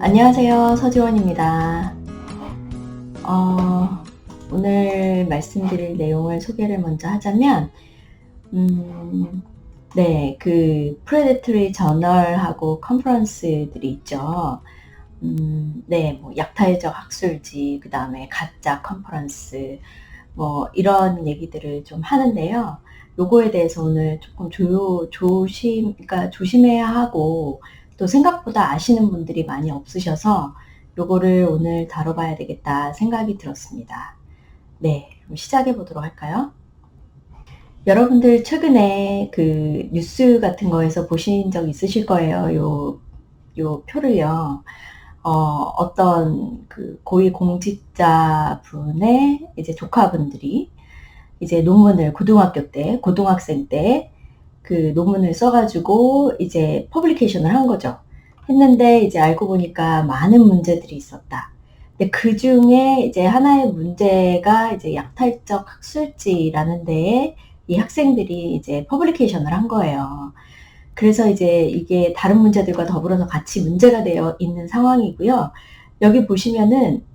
안녕하세요. 서지원입니다. 오늘 말씀드릴 내용을 소개를 먼저 하자면, 네, 그 프레데터리 저널하고 컨퍼런스들이 있죠. 네, 뭐 약탈적 학술지, 그 다음에 가짜 컨퍼런스, 뭐 이런 얘기들을 좀 하는데요. 요거에 대해서 오늘 조금 그러니까 조심해야 하고, 또 생각보다 아시는 분들이 많이 없으셔서 요거를 오늘 다뤄봐야 되겠다 생각이 들었습니다. 네, 그럼 시작해 보도록 할까요? 여러분들 최근에 그 뉴스 같은 거에서 보신 적 있으실 거예요. 요 표를요. 어떤 그 고위 공직자 분의 이제 조카분들이 이제 논문을 고등학생 때 그 논문을 써가지고 이제 퍼블리케이션을 한 거죠. 했는데 이제 알고 보니까 많은 문제들이 있었다. 근데 그 중에 이제 하나의 문제가 이제 약탈적 학술지라는 데에 이 학생들이 이제 퍼블리케이션을 한 거예요. 그래서 이제 이게 다른 문제들과 더불어서 같이 문제가 되어 있는 상황이고요. 여기 보시면은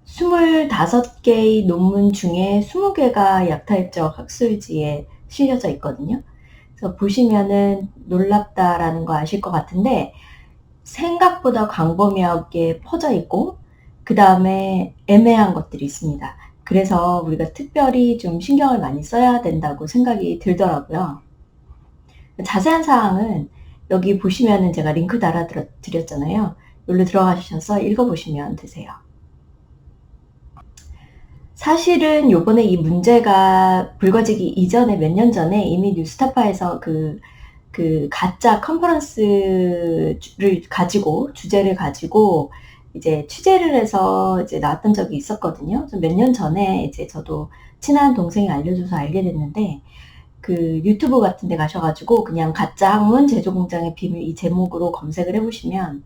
25개의 논문 중에 20개가 약탈적 학술지에 실려져 있거든요. 그래서 보시면은 놀랍다라는 거 아실 것 같은데 생각보다 광범위하게 퍼져 있고 그 다음에 애매한 것들이 있습니다. 그래서 우리가 특별히 좀 신경을 많이 써야 된다고 생각이 들더라고요. 자세한 사항은 여기 보시면은 제가 링크 달아드렸잖아요. 여기로 들어가셔서 읽어보시면 되세요. 사실은 요번에 이 문제가 불거지기 이전에 몇 년 전에 이미 뉴스타파에서 그 가짜 컨퍼런스를 가지고, 주제를 가지고 이제 취재를 해서 이제 나왔던 적이 있었거든요. 몇 년 전에 이제 저도 친한 동생이 알려줘서 알게 됐는데, 그 유튜브 같은 데 가셔가지고 그냥 가짜 학문 제조 공장의 비밀 이 제목으로 검색을 해보시면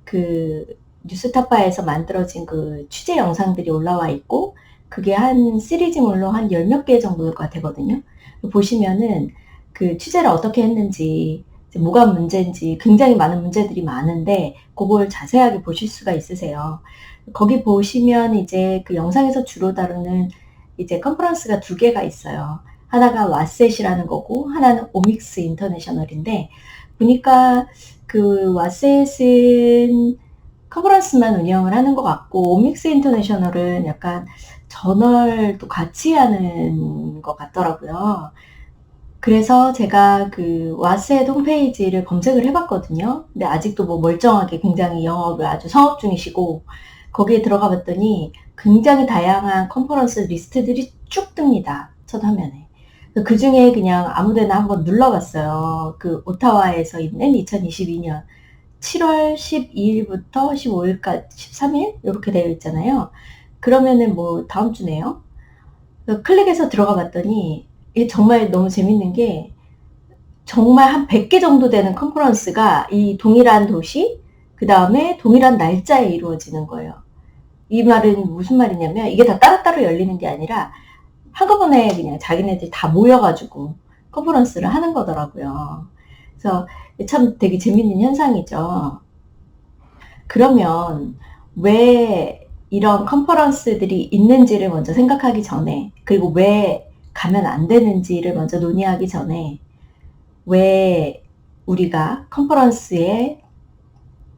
그 뉴스타파에서 만들어진 그 취재 영상들이 올라와 있고 그게 한 시리즈물로 한 열 몇 개 정도가 되거든요. 보시면은 그 취재를 어떻게 했는지 뭐가 문제인지 굉장히 많은 문제들이 많은데 그걸 자세하게 보실 수가 있으세요. 거기 보시면 이제 그 영상에서 주로 다루는 이제 컨퍼런스가 두 개가 있어요. 하나가 와셋이라는 거고 하나는 오믹스 인터내셔널인데 보니까 그 와셋은 컨퍼런스만 운영을 하는 것 같고 오믹스 인터내셔널은 약간 저널도 같이 하는 것 같더라고요. 그래서 제가 그 와셋 홈페이지를 검색을 해봤거든요. 근데 아직도 뭐 멀쩡하게 굉장히 영업을 아주 성업 중이시고 거기에 들어가 봤더니 굉장히 다양한 컨퍼런스 리스트들이 쭉 뜹니다. 첫 화면에. 그 중에 그냥 아무데나 한번 눌러봤어요. 그 오타와에서 있는 2022년 7월 12일부터 15일까지 13일 이렇게 되어 있잖아요. 그러면은 뭐 다음 주네요. 클릭해서 들어가 봤더니 이게 정말 너무 재밌는 게 정말 한 100개 정도 되는 컨퍼런스가 이 동일한 도시, 그 다음에 동일한 날짜에 이루어지는 거예요. 이 말은 무슨 말이냐면 이게 다 따로따로 열리는 게 아니라 한꺼번에 그냥 자기네들 다 모여가지고 컨퍼런스를 하는 거더라고요. 그래서 참 되게 재밌는 현상이죠. 그러면 왜 이런 컨퍼런스들이 있는지를 먼저 생각하기 전에, 그리고 왜 가면 안 되는지를 먼저 논의하기 전에 왜 우리가 컨퍼런스에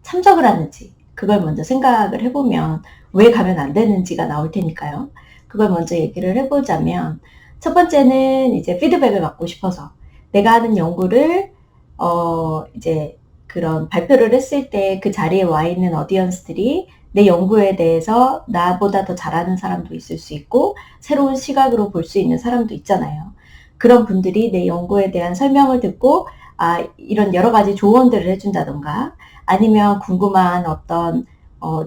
참석을 하는지 그걸 먼저 생각을 해보면 왜 가면 안 되는지가 나올 테니까요. 그걸 먼저 얘기를 해보자면 첫 번째는 이제 피드백을 받고 싶어서 내가 하는 연구를 이제 그런 발표를 했을 때 그 자리에 와 있는 어디언스들이 내 연구에 대해서 나보다 더 잘하는 사람도 있을 수 있고 새로운 시각으로 볼 수 있는 사람도 있잖아요. 그런 분들이 내 연구에 대한 설명을 듣고 이런 여러 가지 조언들을 해준다던가 아니면 궁금한 어떤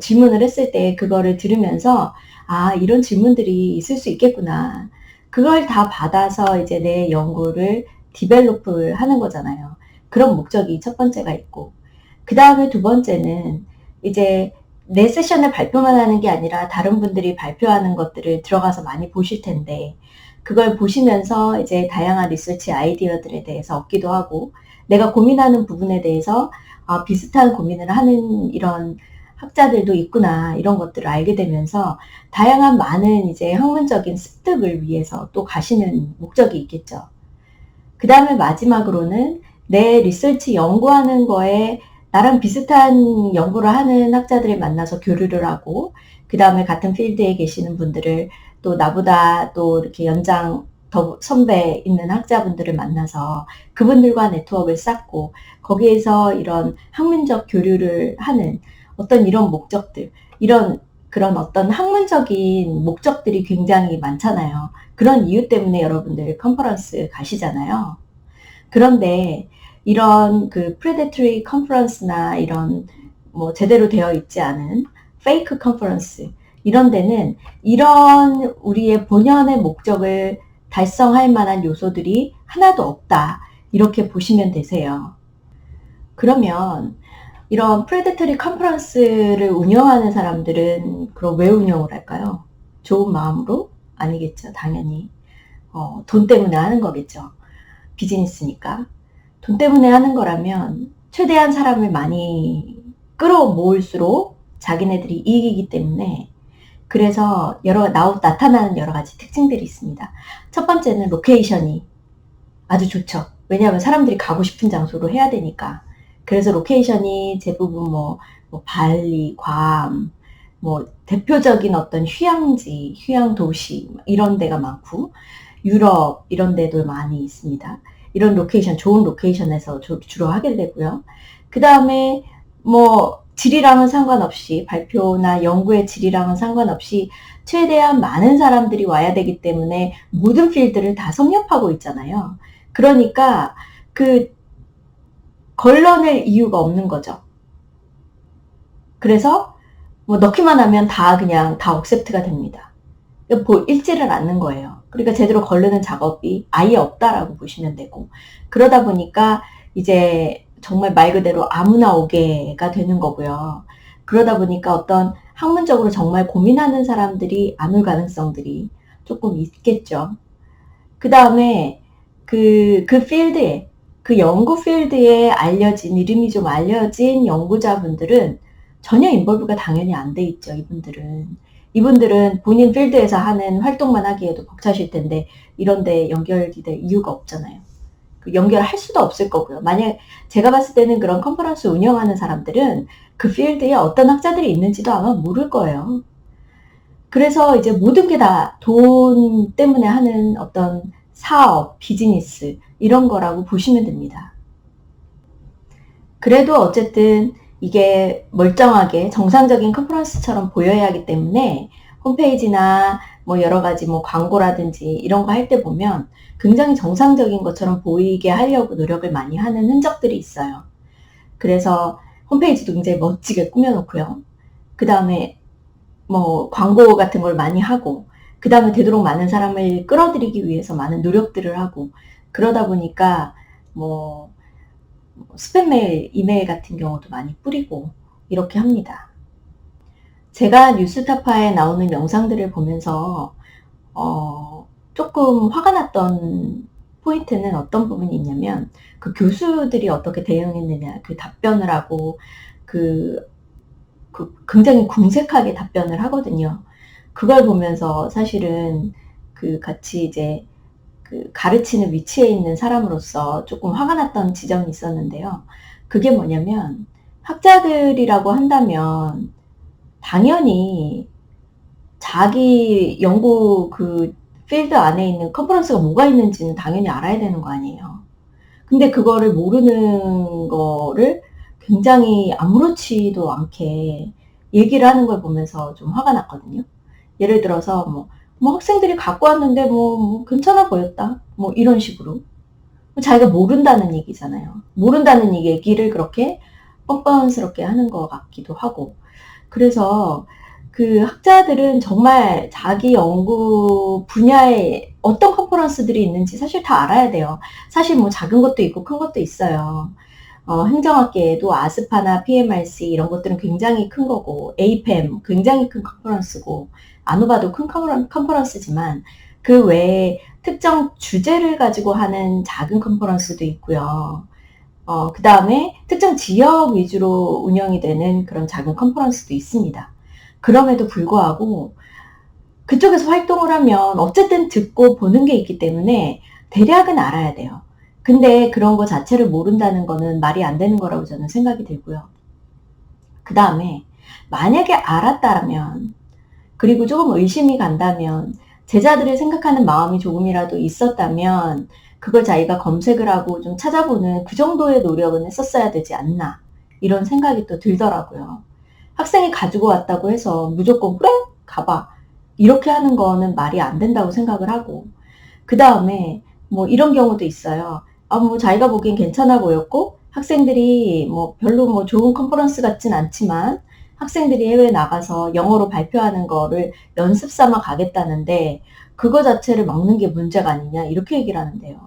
질문을 했을 때 그거를 들으면서 이런 질문들이 있을 수 있겠구나. 그걸 다 받아서 이제 내 연구를 디벨롭을 하는 거잖아요. 그런 목적이 첫 번째가 있고 그 다음에 두 번째는 이제 내 세션을 발표만 하는 게 아니라 다른 분들이 발표하는 것들을 들어가서 많이 보실 텐데 그걸 보시면서 이제 다양한 리서치 아이디어들에 대해서 얻기도 하고, 내가 고민하는 부분에 대해서 비슷한 고민을 하는 이런 학자들도 있구나, 이런 것들을 알게 되면서 다양한 많은 이제 학문적인 습득을 위해서 또 가시는 목적이 있겠죠. 그 다음에 마지막으로는 내 리서치 연구하는 거에 나랑 비슷한 연구를 하는 학자들을 만나서 교류를 하고, 그 다음에 같은 필드에 계시는 분들을 또 나보다 또 이렇게 연장 더 선배 있는 학자분들을 만나서 그분들과 네트워크를 쌓고, 거기에서 이런 학문적 교류를 하는 어떤 이런 목적들, 그런 어떤 학문적인 목적들이 굉장히 많잖아요. 그런 이유 때문에 여러분들 컨퍼런스 가시잖아요. 그런데 이런 그 프레데토리 컨퍼런스나 이런 뭐 제대로 되어 있지 않은 페이크 컨퍼런스, 이런 데는 이런 우리의 본연의 목적을 달성할 만한 요소들이 하나도 없다, 이렇게 보시면 되세요. 그러면 이런 프레데토리 컨퍼런스를 운영하는 사람들은 그럼 왜 운영을 할까요? 좋은 마음으로? 아니겠죠, 당연히. 돈 때문에 하는 거겠죠. 비즈니스니까. 돈 때문에 하는 거라면 최대한 사람을 많이 끌어모을수록 자기네들이 이기기 때문에, 그래서 나타나는 여러 가지 특징들이 있습니다. 첫 번째는 로케이션이 아주 좋죠. 왜냐하면 사람들이 가고 싶은 장소로 해야 되니까. 그래서 로케이션이 대부분 뭐 발리, 괌, 뭐 대표적인 어떤 휴양지, 휴양도시 이런 데가 많고, 유럽 이런 데도 많이 있습니다. 이런 로케이션, 좋은 로케이션에서 주로 하게 되고요. 그 다음에 뭐 질이랑은 상관없이, 발표나 연구의 질이랑은 상관없이 최대한 많은 사람들이 와야 되기 때문에 모든 필드를 다 섭렵하고 있잖아요. 그러니까 걸러낼 이유가 없는 거죠. 그래서 뭐 넣기만 하면 그냥 다 억셉트가 됩니다. 읽지를 않는 거예요. 그러니까 제대로 걸르는 작업이 아예 없다라고 보시면 되고, 그러다 보니까 이제 정말 말 그대로 아무나 오게가 되는 거고요. 그러다 보니까 어떤 학문적으로 정말 고민하는 사람들이 안 올 가능성들이 조금 있겠죠. 그 다음에 그 필드에, 그 연구 필드에 이름이 좀 알려진 연구자분들은 전혀 인볼브가 당연히 안 돼 있죠. 이분들은 본인 필드에서 하는 활동만 하기에도 벅차실 텐데 이런 데 연결이 될 이유가 없잖아요. 연결할 수도 없을 거고요. 만약 제가 봤을 때는 그런 컨퍼런스 운영하는 사람들은 그 필드에 어떤 학자들이 있는지도 아마 모를 거예요. 그래서 이제 모든 게 다 돈 때문에 하는 어떤 사업, 비즈니스 이런 거라고 보시면 됩니다. 그래도 어쨌든 이게 멀쩡하게 정상적인 컨퍼런스처럼 보여야 하기 때문에 홈페이지나 뭐 여러 가지 뭐 광고라든지 이런 거 할 때 보면 굉장히 정상적인 것처럼 보이게 하려고 노력을 많이 하는 흔적들이 있어요. 그래서 홈페이지도 굉장히 멋지게 꾸며놓고요. 그 다음에 뭐 광고 같은 걸 많이 하고, 그 다음에 되도록 많은 사람을 끌어들이기 위해서 많은 노력들을 하고, 그러다 보니까 뭐 스팸 메일, 이메일 같은 경우도 많이 뿌리고 이렇게 합니다. 제가 뉴스타파에 나오는 영상들을 보면서 조금 화가 났던 포인트는 어떤 부분이 있냐면, 그 교수들이 어떻게 대응했느냐, 그 답변을 하고 굉장히 궁색하게 답변을 하거든요. 그걸 보면서 사실은 같이 이제 가르치는 위치에 있는 사람으로서 조금 화가 났던 지점이 있었는데요. 그게 뭐냐면, 학자들이라고 한다면 당연히 자기 연구 필드 안에 있는 컨퍼런스가 뭐가 있는지는 당연히 알아야 되는 거 아니에요. 근데 그거를 모르는 거를 굉장히 아무렇지도 않게 얘기를 하는 걸 보면서 좀 화가 났거든요. 예를 들어서 뭐 학생들이 갖고 왔는데 뭐 괜찮아 보였다, 뭐 이런 식으로. 자기가 모른다는 얘기잖아요. 모른다는 얘기를 그렇게 뻔뻔스럽게 하는 것 같기도 하고. 그래서 그 학자들은 정말 자기 연구 분야에 어떤 컨퍼런스들이 있는지 사실 다 알아야 돼요. 사실 뭐 작은 것도 있고 큰 것도 있어요. 행정학계에도 아스파나 PMRC 이런 것들은 굉장히 큰 거고, APEM 굉장히 큰 컨퍼런스고, 아누바도 큰 컨퍼런스지만 그 외에 특정 주제를 가지고 하는 작은 컨퍼런스도 있고요. 그 다음에 특정 지역 위주로 운영이 되는 그런 작은 컨퍼런스도 있습니다. 그럼에도 불구하고 그쪽에서 활동을 하면 어쨌든 듣고 보는 게 있기 때문에 대략은 알아야 돼요. 근데 그런 거 자체를 모른다는 거는 말이 안 되는 거라고 저는 생각이 들고요. 그 다음에 만약에 알았다면, 그리고 조금 의심이 간다면, 제자들을 생각하는 마음이 조금이라도 있었다면 그걸 자기가 검색을 하고 좀 찾아보는 그 정도의 노력은 했었어야 되지 않나, 이런 생각이 또 들더라고요. 학생이 가지고 왔다고 해서 무조건 그래 가봐 이렇게 하는 거는 말이 안 된다고 생각을 하고, 그 다음에 뭐 이런 경우도 있어요. 뭐 자기가 보기엔 괜찮아 보였고 학생들이 뭐 별로 뭐 좋은 컨퍼런스 같진 않지만 학생들이 해외에 나가서 영어로 발표하는 거를 연습 삼아 가겠다는데 그거 자체를 막는 게 문제가 아니냐, 이렇게 얘기를 하는데요.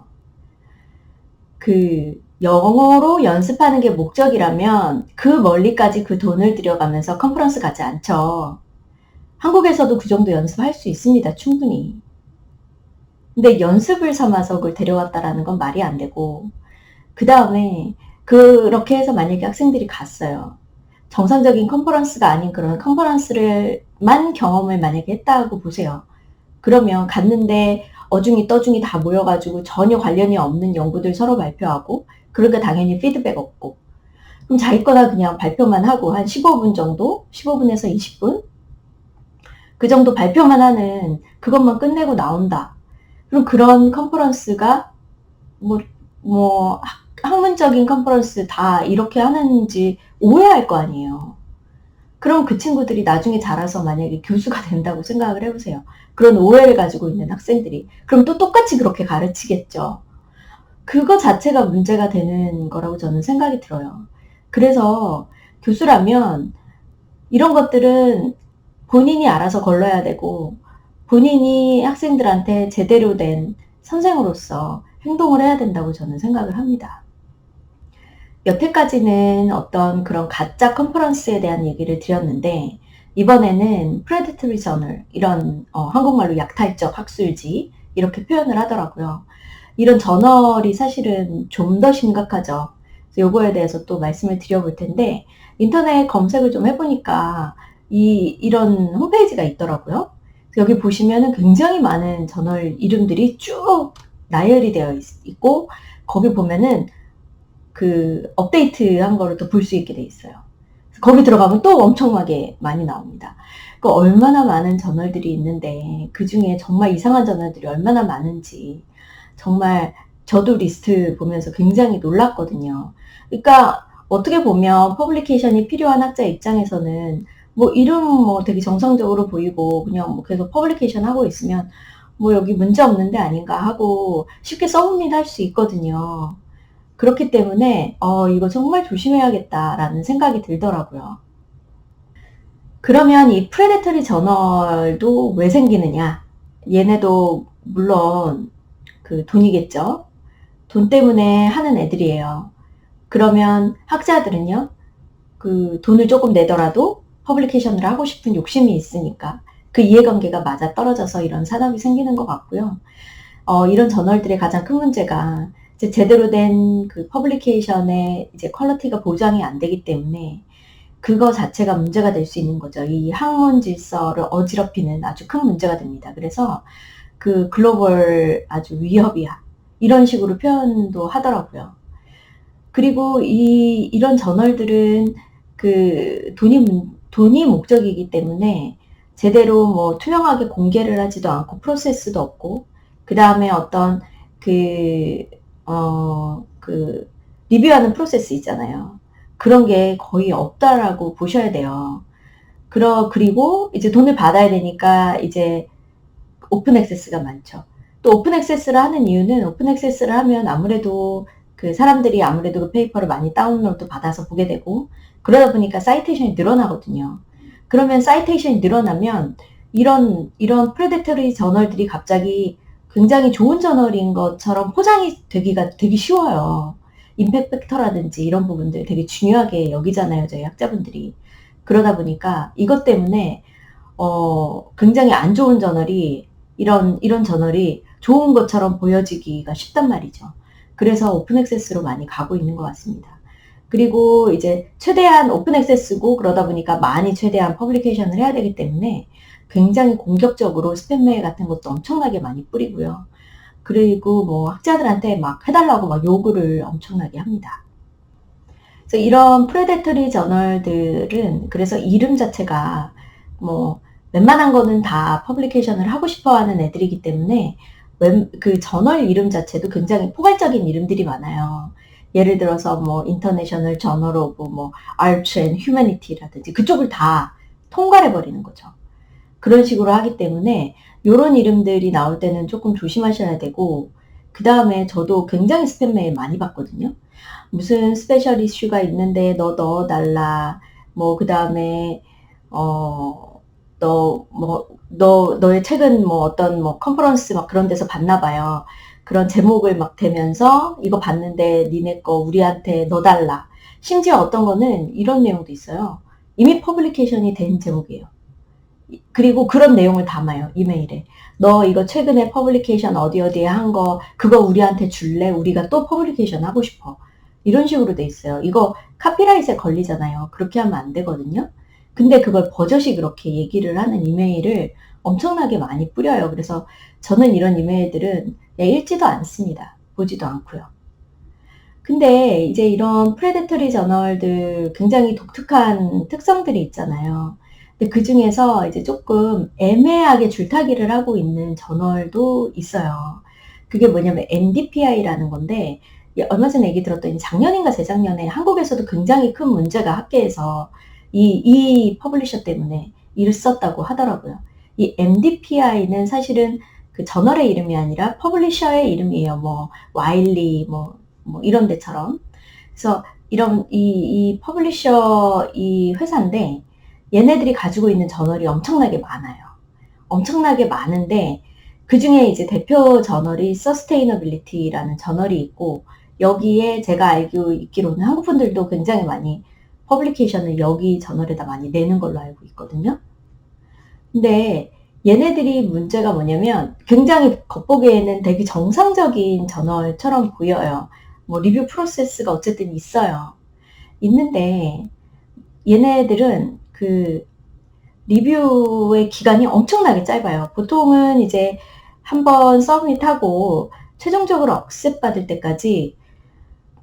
그 영어로 연습하는 게 목적이라면 그 멀리까지 그 돈을 들여가면서 컨퍼런스 가지 않죠. 한국에서도 그 정도 연습할 수 있습니다, 충분히. 근데 연습을 삼아서 그걸 데려갔다라는 건 말이 안 되고, 그 다음에 그렇게 해서 만약에 학생들이 갔어요. 정상적인 컨퍼런스가 아닌 그런 컨퍼런스를만 경험을 만약에 했다고 보세요. 그러면 갔는데 어중이 떠중이 다 모여가지고 전혀 관련이 없는 연구들 서로 발표하고, 그러니까 당연히 피드백 없고, 그럼 자기 거나 그냥 발표만 하고 한 15분 정도, 15분에서 20분 그 정도 발표만 하는, 그것만 끝내고 나온다. 그럼 그런 컨퍼런스가 뭐 학문적인 컨퍼런스 다 이렇게 하는지 오해할 거 아니에요. 그럼 그 친구들이 나중에 자라서 만약에 교수가 된다고 생각을 해보세요. 그런 오해를 가지고 있는 학생들이. 그럼 또 똑같이 그렇게 가르치겠죠. 그거 자체가 문제가 되는 거라고 저는 생각이 들어요. 그래서 교수라면 이런 것들은 본인이 알아서 걸러야 되고, 본인이 학생들한테 제대로 된 선생으로서 행동을 해야 된다고 저는 생각을 합니다. 여태까지는 어떤 그런 가짜 컨퍼런스에 대한 얘기를 드렸는데, 이번에는 predatory journal, 이런 한국말로 약탈적 학술지 이렇게 표현을 하더라고요. 이런 저널이 사실은 좀 더 심각하죠. 그래서 요거에 대해서 또 말씀을 드려볼 텐데, 인터넷 검색을 좀 해보니까 이런 홈페이지가 있더라고요. 여기 보시면은 굉장히 많은 저널 이름들이 쭉 나열이 되어 있고, 거기 보면은 그 업데이트한 거를 또 볼 수 있게 돼 있어요. 거기 들어가면 또 엄청나게 많이 나옵니다. 그 얼마나 많은 저널들이 있는데 그 중에 정말 이상한 저널들이 얼마나 많은지 정말 저도 리스트 보면서 굉장히 놀랐거든요. 그러니까 어떻게 보면 퍼블리케이션이 필요한 학자 입장에서는 뭐 이름 뭐 되게 정상적으로 보이고 그냥 뭐 계속 퍼블리케이션 하고 있으면 뭐 여기 문제 없는데 아닌가 하고 쉽게 서브밋 할 수 있거든요. 그렇기 때문에 이거 정말 조심해야겠다라는 생각이 들더라고요. 그러면 이 프레데터리 저널도 왜 생기느냐? 얘네도 물론 그 돈이겠죠. 돈 때문에 하는 애들이에요. 그러면 학자들은요, 그 돈을 조금 내더라도 퍼블리케이션을 하고 싶은 욕심이 있으니까 그 이해관계가 맞아 떨어져서 이런 산업이 생기는 것 같고요. 이런 저널들의 가장 큰 문제가 이제 제대로 된 그 퍼블리케이션의 이제 퀄리티가 보장이 안 되기 때문에 그거 자체가 문제가 될 수 있는 거죠. 이 학문 질서를 어지럽히는 아주 큰 문제가 됩니다. 그래서 그 글로벌 아주 위협이야, 이런 식으로 표현도 하더라고요. 그리고 이런 저널들은 그 돈이 목적이기 때문에 제대로 뭐 투명하게 공개를 하지도 않고 프로세스도 없고, 그 다음에 어떤 그 리뷰하는 프로세스 있잖아요. 그런 게 거의 없다라고 보셔야 돼요. 그리고 이제 돈을 받아야 되니까 이제 오픈 액세스가 많죠. 또 오픈 액세스를 하는 이유는, 오픈 액세스를 하면 아무래도 그 사람들이 아무래도 그 페이퍼를 많이 다운로드 받아서 보게 되고, 그러다 보니까 사이테이션이 늘어나거든요. 그러면 사이테이션이 늘어나면 이런 프레데터리 저널들이 갑자기 굉장히 좋은 저널인 것처럼 포장이 되기가 되게 쉬워요. 임팩트 팩터라든지 이런 부분들 되게 중요하게 여기잖아요, 저희 학자분들이. 그러다 보니까 이것 때문에 굉장히 안 좋은 저널이 이런 저널이 좋은 것처럼 보여지기가 쉽단 말이죠. 그래서 오픈 액세스로 많이 가고 있는 것 같습니다. 그리고 이제 최대한 오픈 액세스고 그러다 보니까 많이 최대한 퍼블리케이션을 해야 되기 때문에 굉장히 공격적으로 스팸 메일 같은 것도 엄청나게 많이 뿌리고요. 그리고 뭐 학자들한테 막 해달라고 막 요구를 엄청나게 합니다. 그래서 이런 프레데터리 저널들은 그래서 이름 자체가 뭐 웬만한 거는 다 퍼블리케이션을 하고 싶어 하는 애들이기 때문에 그 저널 이름 자체도 굉장히 포괄적인 이름들이 많아요. 예를 들어서 뭐 인터내셔널 저널 오브 뭐 아츠 앤 휴머니티라든지 그쪽을 다 통괄해 버리는 거죠. 그런 식으로 하기 때문에 요런 이름들이 나올 때는 조금 조심하셔야 되고, 그 다음에 저도 굉장히 스팸 메일 많이 받거든요. 무슨 스페셜 이슈가 있는데 너 넣어달라. 뭐 그 다음에 너의 책은 뭐 어떤 뭐 컨퍼런스 막 그런 데서 봤나 봐요. 그런 제목을 막 대면서 이거 봤는데 니네 거 우리한테 넣어달라. 심지어 어떤 거는 이런 내용도 있어요. 이미 퍼블리케이션이 된 제목이에요. 그리고 그런 내용을 담아요, 이메일에. 너 이거 최근에 퍼블리케이션 어디에 한 거 그거 우리한테 줄래? 우리가 또 퍼블리케이션 하고 싶어. 이런 식으로 돼 있어요. 이거 카피라이트에 걸리잖아요. 그렇게 하면 안 되거든요. 근데 그걸 버젓이 그렇게 얘기를 하는 이메일을 엄청나게 많이 뿌려요. 그래서 저는 이런 이메일들은 읽지도 않습니다. 보지도 않고요. 근데 이제 이런 프레데터리 저널들 굉장히 독특한 특성들이 있잖아요. 근데 그 중에서 이제 조금 애매하게 줄타기를 하고 있는 저널도 있어요. 그게 뭐냐면 NDPI라는 건데, 얼마 전에 얘기 들었더니 작년인가 재작년에 한국에서도 굉장히 큰 문제가 학계에서 이 퍼블리셔 때문에 일을 썼다고 하더라고요. 이 MDPI는 사실은 그 저널의 이름이 아니라 퍼블리셔의 이름이에요. 뭐 와일리 뭐 이런 데처럼. 그래서 이 퍼블리셔 이 회사인데 얘네들이 가지고 있는 저널이 엄청나게 많아요. 엄청나게 많은데 그 중에 이제 대표 저널이 서스테이너빌리티라는 저널이 있고, 여기에 제가 알고 있기로는 한국 분들도 굉장히 많이 퍼블리케이션을 여기 저널에다 많이 내는 걸로 알고 있거든요. 근데 얘네들이 문제가 뭐냐면 굉장히 겉보기에는 되게 정상적인 저널처럼 보여요. 뭐 리뷰 프로세스가 어쨌든 있어요. 있는데 얘네들은 그 리뷰의 기간이 엄청나게 짧아요. 보통은 이제 한번 서브밋하고 최종적으로 억셉 받을 때까지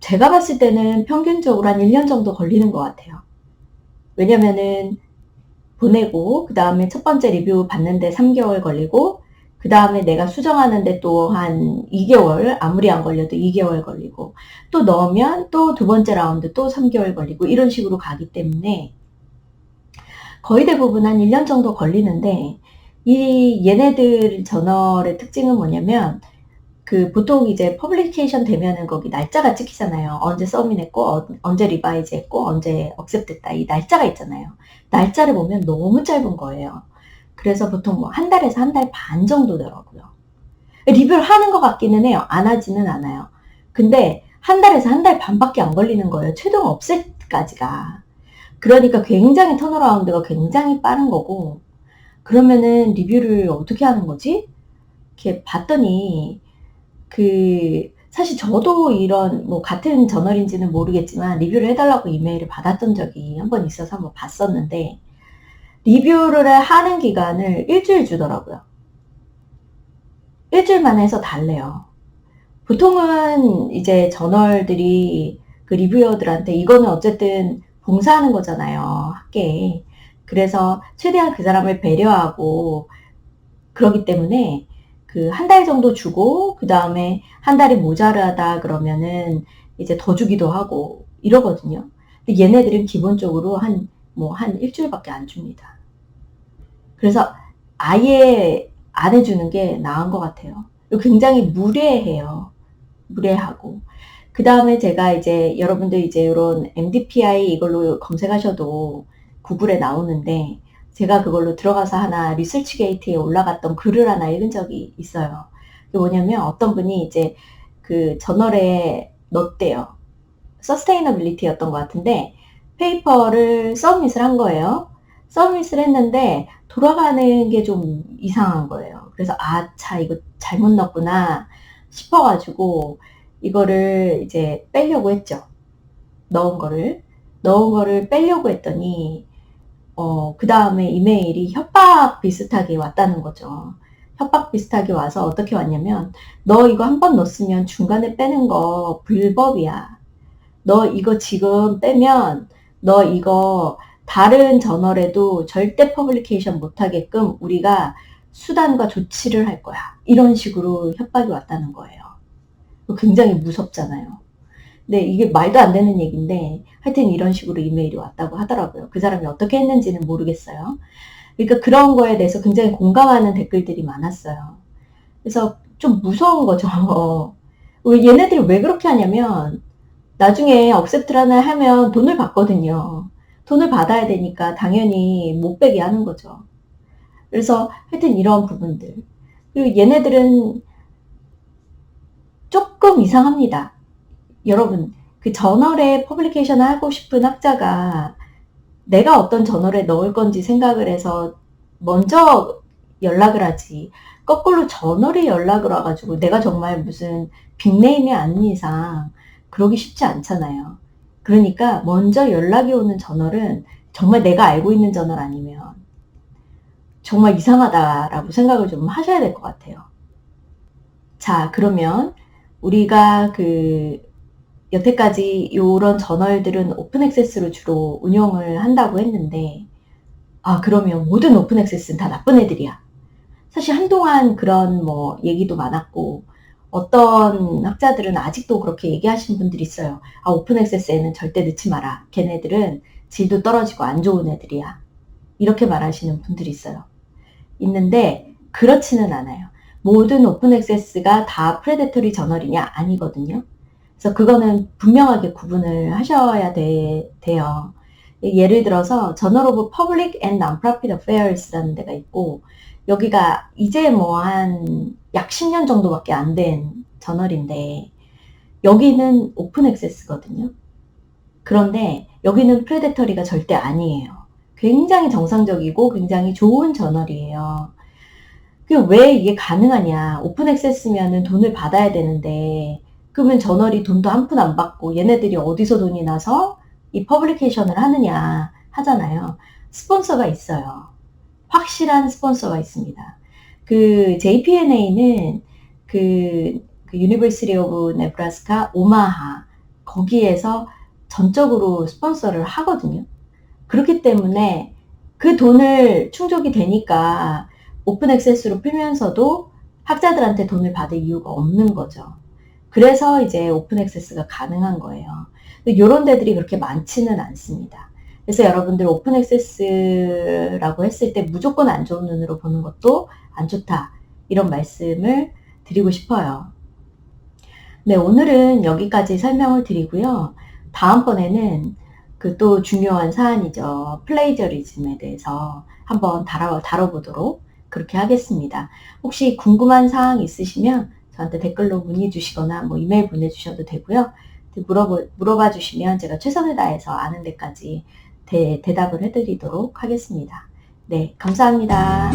제가 봤을 때는 평균적으로 한 1년 정도 걸리는 것 같아요. 왜냐면은 보내고 그 다음에 첫 번째 리뷰 받는데 3개월 걸리고, 그 다음에 내가 수정하는데 또 한 2개월, 아무리 안 걸려도 2개월 걸리고, 또 넣으면 또 두 번째 라운드 또 3개월 걸리고, 이런 식으로 가기 때문에 거의 대부분 한 1년 정도 걸리는데, 얘네들 저널의 특징은 뭐냐면 그 보통 이제 퍼블리케이션 되면은 거기 날짜가 찍히잖아요. 언제 서밋했고 언제 리바이즈 했고 언제 억셉됐다, 이 날짜가 있잖아요. 날짜를 보면 너무 짧은 거예요. 그래서 보통 뭐 한 달에서 한 달 반 정도더라고요. 리뷰를 하는 것 같기는 해요. 안 하지는 않아요. 근데 한 달에서 한 달 반밖에 안 걸리는 거예요. 최종 업셋까지가. 그러니까 굉장히 턴어라운드가 굉장히 빠른 거고, 그러면은 리뷰를 어떻게 하는 거지? 이렇게 봤더니 사실 저도 이런 뭐 같은 저널인지는 모르겠지만 리뷰를 해달라고 이메일을 받았던 적이 한 번 있어서 한번 봤었는데, 리뷰를 하는 기간을 일주일 주더라고요. 일주일만 해서 달래요. 보통은 이제 저널들이 그 리뷰어들한테 이거는 어쨌든 봉사하는 거잖아요, 학계에. 그래서 최대한 그 사람을 배려하고 그러기 때문에 그 한 달 정도 주고 그 다음에 한 달이 모자라다 그러면은 이제 더 주기도 하고 이러거든요. 근데 얘네들은 기본적으로 한 일주일밖에 안 줍니다. 그래서 아예 안 해주는 게 나은 것 같아요. 굉장히 무례해요. 무례하고. 그 다음에 제가 이제 여러분들 이제 이런 MDPI 이걸로 검색하셔도 구글에 나오는데, 제가 그걸로 들어가서 하나 리서치 게이트에 올라갔던 글을 하나 읽은 적이 있어요. 그게 뭐냐면 어떤 분이 이제 그 저널에 넣었대요. 서스테이너빌리티였던 것 같은데 페이퍼를 서밋을 한 거예요. 서밋을 했는데 돌아가는 게 좀 이상한 거예요. 그래서 차 이거 잘못 넣었구나 싶어가지고 이거를 이제 빼려고 했죠. 넣은 거를 빼려고 했더니 그 다음에 이메일이 협박 비슷하게 왔다는 거죠. 협박 비슷하게 와서 어떻게 왔냐면, 너 이거 한 번 넣었으면 중간에 빼는 거 불법이야. 너 이거 지금 빼면 너 이거 다른 저널에도 절대 퍼블리케이션 못하게끔 우리가 수단과 조치를 할 거야. 이런 식으로 협박이 왔다는 거예요. 굉장히 무섭잖아요. 네, 이게 말도 안 되는 얘기인데 하여튼 이런 식으로 이메일이 왔다고 하더라고요. 그 사람이 어떻게 했는지는 모르겠어요. 그러니까 그런 거에 대해서 굉장히 공감하는 댓글들이 많았어요. 그래서 좀 무서운 거죠. 얘네들이 왜 그렇게 하냐면 나중에 억셉트를 하면 돈을 받거든요. 돈을 받아야 되니까 당연히 못 빼게 하는 거죠. 그래서 하여튼 이런 부분들. 그리고 얘네들은 조금 이상합니다. 여러분, 그 저널에 퍼블리케이션을 하고 싶은 학자가 내가 어떤 저널에 넣을 건지 생각을 해서 먼저 연락을 하지, 거꾸로 저널이 연락을 와가지고 내가 정말 무슨 빅네임이 아닌 이상 그러기 쉽지 않잖아요. 그러니까 먼저 연락이 오는 저널은 정말 내가 알고 있는 저널 아니면 정말 이상하다라고 생각을 좀 하셔야 될 것 같아요. 자, 그러면 우리가 여태까지 이런 저널들은 오픈 액세스로 주로 운영을 한다고 했는데, 그러면 모든 오픈 액세스는 다 나쁜 애들이야. 사실 한동안 그런 얘기도 많았고, 어떤 학자들은 아직도 그렇게 얘기하시는 분들이 있어요. 오픈 액세스에는 절대 넣지 마라. 걔네들은 질도 떨어지고 안 좋은 애들이야. 이렇게 말하시는 분들이 있는데 그렇지는 않아요. 모든 오픈 액세스가 다 프레데터리 저널이냐? 아니거든요. 그래서 그거는 분명하게 구분을 하셔야 돼요. 예를 들어서 저널 오브 퍼블릭 앤 non-profit affairs라는 데가 있고, 여기가 이제 한 약 10년 정도밖에 안 된 저널인데 여기는 오픈 액세스거든요. 그런데 여기는 프레데터리가 절대 아니에요. 굉장히 정상적이고 굉장히 좋은 저널이에요. 왜 이게 가능하냐? 오픈 액세스면은 돈을 받아야 되는데, 그러면 저널이 돈도 한 푼 안 받고 얘네들이 어디서 돈이 나서 이 퍼블리케이션을 하느냐 하잖아요. 스폰서가 있어요. 확실한 스폰서가 있습니다. JPNA는 University of Nebraska 오마하 거기에서 전적으로 스폰서를 하거든요. 그렇기 때문에 그 돈을 충족이 되니까 오픈 액세스로 풀면서도 학자들한테 돈을 받을 이유가 없는 거죠. 그래서 이제 오픈 액세스가 가능한 거예요. 이런 데들이 그렇게 많지는 않습니다. 그래서 여러분들 오픈 액세스라고 했을 때 무조건 안 좋은 눈으로 보는 것도 안 좋다. 이런 말씀을 드리고 싶어요. 네, 오늘은 여기까지 설명을 드리고요. 다음번에는 또 중요한 사안이죠. 플레이저리즘에 대해서 한번 다뤄보도록 그렇게 하겠습니다. 혹시 궁금한 사항 있으시면 저한테 댓글로 문의 주시거나 이메일 보내주셔도 되고요. 물어봐 주시면 제가 최선을 다해서 아는 데까지 대답을 해드리도록 하겠습니다. 네, 감사합니다.